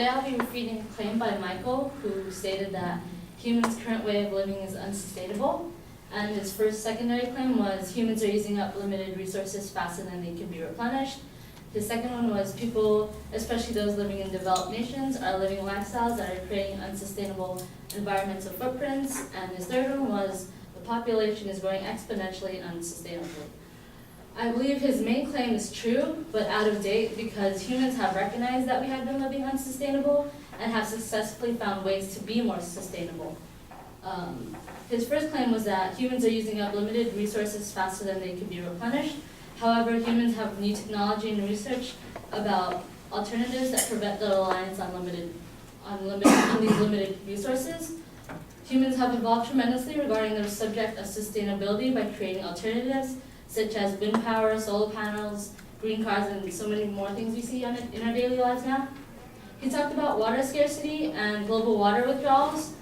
Today I'll be refuting a claim by Michael, who stated that humans' current way of living is unsustainable. And his first secondary claim was humans are using up limited resources faster than they can be replenished. His second one was people, especially those living in developed nations, are living lifestyles that are creating unsustainable environmental footprints. And his third one was the population is growing exponentially and unsustainably. I believe his main claim is true, but out of date because humans have recognized that we have been living unsustainable and have successfully found ways to be more sustainable. His first claim was that humans are using up limited resources faster than they can be replenished. However, humans have new technology and research about alternatives that prevent the reliance on these limited resources. Humans have evolved tremendously regarding the subject of sustainability by creating alternatives such as wind power, solar panels, green cars, and so many more things we see in our daily lives now. He talked about water scarcity and global water withdrawals.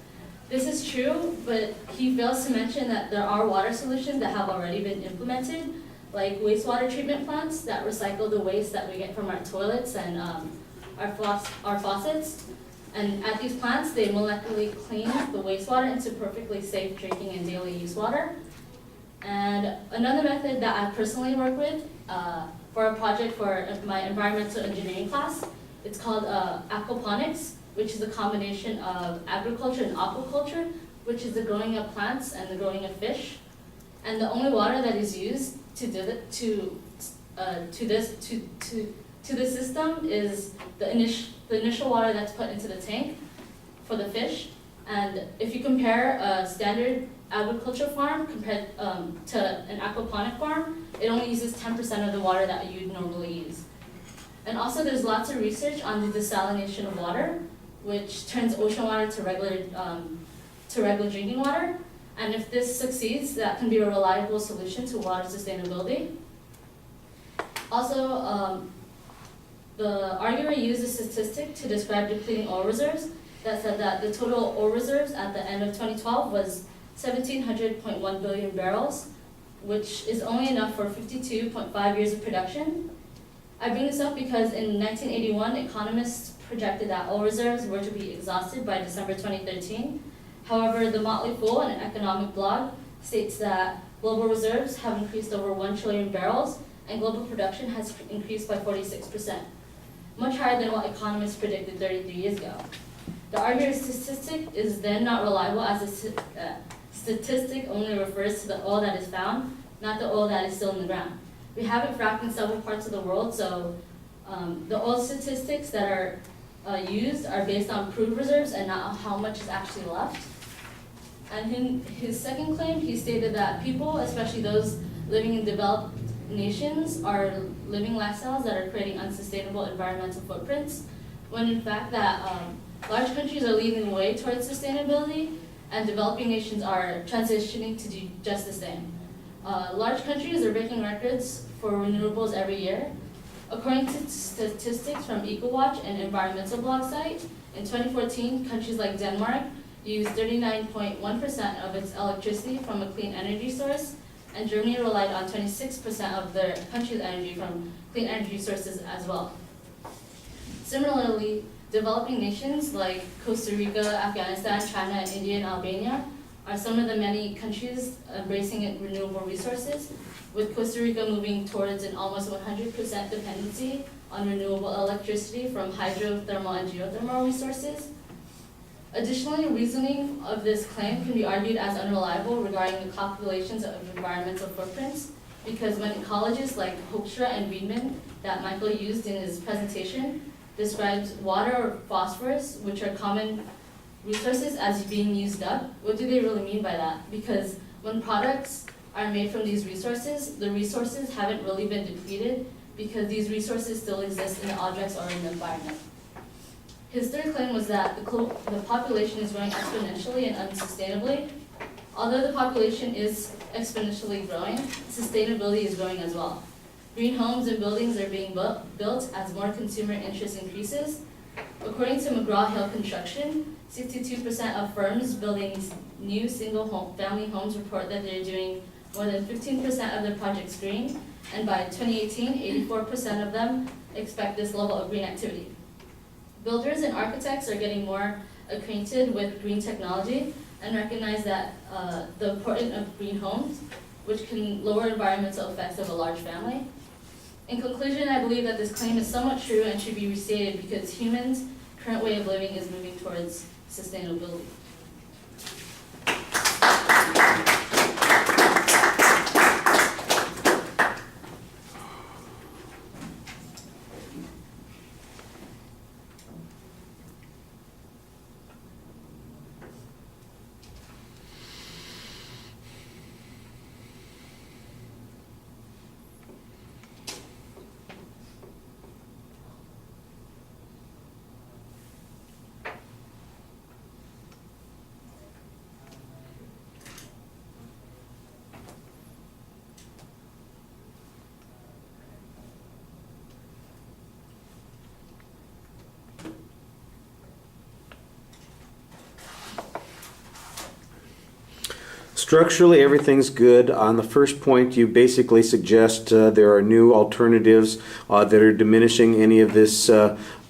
This is true, but he fails to mention that there are water solutions that have already been implemented, like wastewater treatment plants that recycle the waste that we get from our toilets and our faucets. And at these plants, they molecularly clean the wastewater into perfectly safe drinking and daily use water. And another method that I personally work with for a project for my environmental engineering class, it's called aquaponics, which is a combination of agriculture and aquaculture, which is the growing of plants and the growing of fish. And the only water that is used to the system is the initial water that's put into the tank for the fish. And if you compare a standard agriculture farm compared to an aquaponic farm, it only uses 10% of the water that you'd normally use. And also there's lots of research on the desalination of water, which turns ocean water to regular drinking water. And if this succeeds, that can be a reliable solution to water sustainability. Also, the arguer used a statistic to describe depleting oil reserves that said that the total oil reserves at the end of 2012 was 1,700.1 billion barrels, which is only enough for 52.5 years of production. I bring this up because in 1981, economists projected that oil reserves were to be exhausted by December 2013. However, the Motley Fool, an economic blog, states that global reserves have increased over 1 trillion barrels and global production has increased by 46%, much higher than what economists predicted 33 years ago. The arguer's statistic is then not reliable as a statistic only refers to the oil that is found, not the oil that is still in the ground. We have it fracked in several parts of the world, so the oil statistics that are used are based on proved reserves and not how much is actually left. And in his second claim, he stated that people, especially those living in developed nations, are living lifestyles that are creating unsustainable environmental footprints, when in fact that large countries are leading the way towards sustainability and developing nations are transitioning to do just the same. Large countries are breaking records for renewables every year. According to statistics from EcoWatch, an environmental blog site, in 2014, countries like Denmark used 39.1% of its electricity from a clean energy source, and Germany relied on 26% of their country's energy from clean energy sources as well. Similarly, developing nations like Costa Rica, Afghanistan, China, India, and Albania are some of the many countries embracing renewable resources, with Costa Rica moving towards an almost 100% dependency on renewable electricity from hydrothermal and geothermal resources. Additionally, reasoning of this claim can be argued as unreliable regarding the calculations of environmental footprints, because when ecologists like Hoekstra and Wiedemann, that Michael used in his presentation, describes water or phosphorus, which are common resources, as being used up, what do they really mean by that? Because when products are made from these resources, the resources haven't really been depleted because these resources still exist in the objects or in the environment. His third claim was that the population is growing exponentially and unsustainably. Although the population is exponentially growing, sustainability is growing as well. Green homes and buildings are being built as more consumer interest increases. According to McGraw-Hill Construction, 62% of firms building new single-family homes report that they're doing more than 15% of their projects green, and by 2018, 84% of them expect this level of green activity. Builders and architects are getting more acquainted with green technology and recognize that the importance of green homes, which can lower environmental effects of a large family. In conclusion, I believe that this claim is somewhat true and should be restated because humans' current way of living is moving towards sustainability. Structurally, everything's good. On the first point, you basically suggest there are new alternatives that are diminishing any of this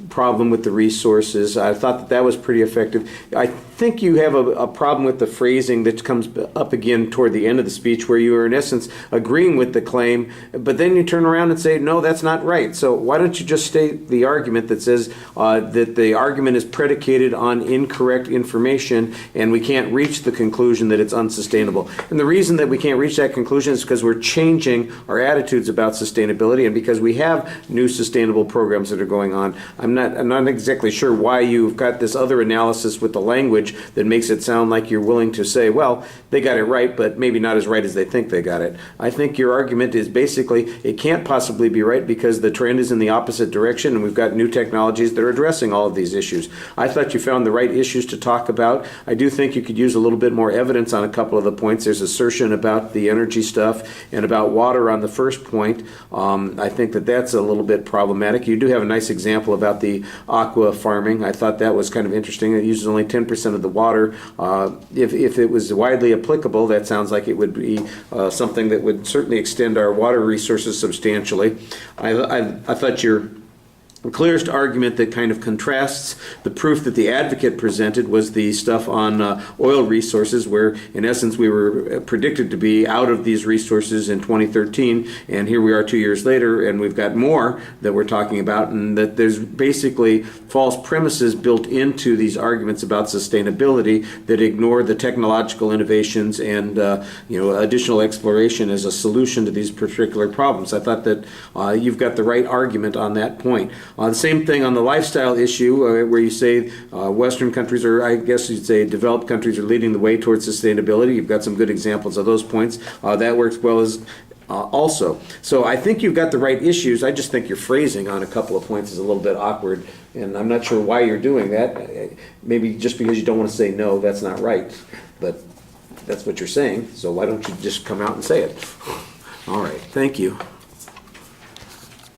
problem with the resources. I thought that that was pretty effective. I think you have a problem with the phrasing that comes up again toward the end of the speech where you are in essence agreeing with the claim, but then you turn around and say, no, that's not right. So why don't you just state the argument that says that the argument is predicated on incorrect information and we can't reach the conclusion that it's unsustainable. And the reason that we can't reach that conclusion is because we're changing our attitudes about sustainability and because we have new sustainable programs that are going on. I'm not exactly sure why you've got this other analysis with the language that makes it sound like you're willing to say, well, they got it right, but maybe not as right as they think they got it. I think your argument is basically it can't possibly be right because the trend is in the opposite direction and we've got new technologies that are addressing all of these issues. I thought you found the right issues to talk about. I do think you could use a little bit more evidence on a couple of the points. There's assertion about the energy stuff and about water on the first point. I think that that's a little bit problematic. You do have a nice example about the aqua farming. I thought that was kind of interesting. It uses only 10% of the water. If it was widely applicable, that sounds like it would be something that would certainly extend our water resources substantially. I thought your clearest argument that kind of contrasts the proof that the advocate presented was the stuff on oil resources, where in essence we were predicted to be out of these resources in 2013, and here we are 2 years later and we've got more that we're talking about, and that there's basically false premises built into these arguments about sustainability that ignore the technological innovations and additional exploration as a solution to these particular problems. I thought that you've got the right argument on that point. The same thing on the lifestyle issue, where you say Western countries, or I guess you'd say developed countries, are leading the way towards sustainability. You've got some good examples of those points. That works well as also. So I think you've got the right issues. I just think your phrasing on a couple of points is a little bit awkward, and I'm not sure why you're doing that. Maybe just because you don't want to say no, that's not right. But that's what you're saying, so why don't you just come out and say it? All right, thank you.